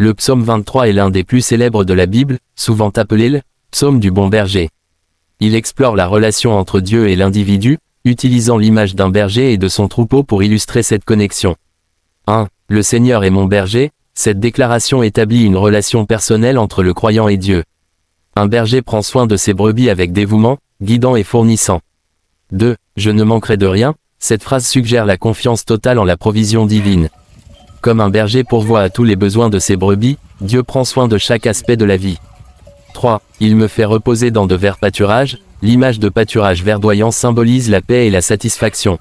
Le psaume 23 est l'un des plus célèbres de la Bible, souvent appelé le psaume du bon berger. Il explore la relation entre Dieu et l'individu, utilisant l'image d'un berger et de son troupeau pour illustrer cette connexion. 1. Le Seigneur est mon berger. Cette déclaration établit une relation personnelle entre le croyant et Dieu. Un berger prend soin de ses brebis avec dévouement, guidant et fournissant. 2. Je ne manquerai de rien. Cette phrase suggère la confiance totale en la provision divine. Comme un berger pourvoit à tous les besoins de ses brebis, Dieu prend soin de chaque aspect de la vie. 3. Il me fait reposer dans de verts pâturages. L'image de pâturage verdoyant symbolise la paix et la satisfaction.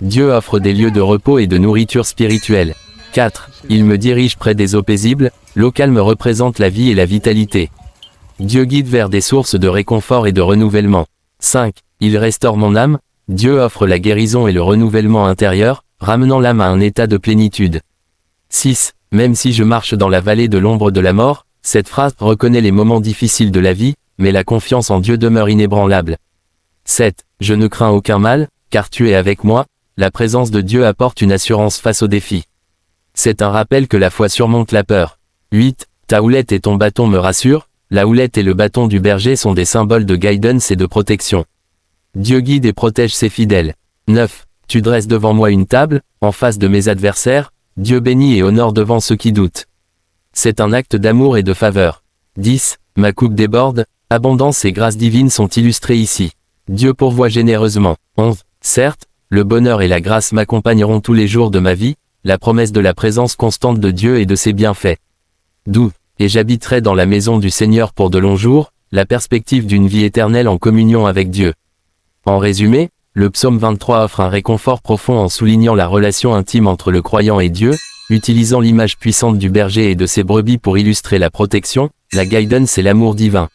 Dieu offre des lieux de repos et de nourriture spirituelle. 4. Il me dirige près des eaux paisibles. L'eau calme représente la vie et la vitalité. Dieu guide vers des sources de réconfort et de renouvellement. 5. Il restaure mon âme. Dieu offre la guérison et le renouvellement intérieur, ramenant l'âme à un état de plénitude. 6. Même si je marche dans la vallée de l'ombre de la mort, cette phrase reconnaît les moments difficiles de la vie, mais la confiance en Dieu demeure inébranlable. 7. Je ne crains aucun mal, car tu es avec moi. La présence de Dieu apporte une assurance face aux défis. C'est un rappel que la foi surmonte la peur. 8. Ta houlette et ton bâton me rassurent. La houlette et le bâton du berger sont des symboles de guidance et de protection. Dieu guide et protège ses fidèles. 9. Tu dresses devant moi une table, en face de mes adversaires. Dieu bénit et honore devant ceux qui doutent. C'est un acte d'amour et de faveur. 10. Ma coupe déborde. Abondance et grâce divine sont illustrées ici. Dieu pourvoit généreusement. 11. Certes, le bonheur et la grâce m'accompagneront tous les jours de ma vie, la promesse de la présence constante de Dieu et de ses bienfaits. 12. Et j'habiterai dans la maison du Seigneur pour de longs jours, la perspective d'une vie éternelle en communion avec Dieu. En résumé, le psaume 23 offre un réconfort profond en soulignant la relation intime entre le croyant et Dieu, utilisant l'image puissante du berger et de ses brebis pour illustrer la protection, la guidance et l'amour divin.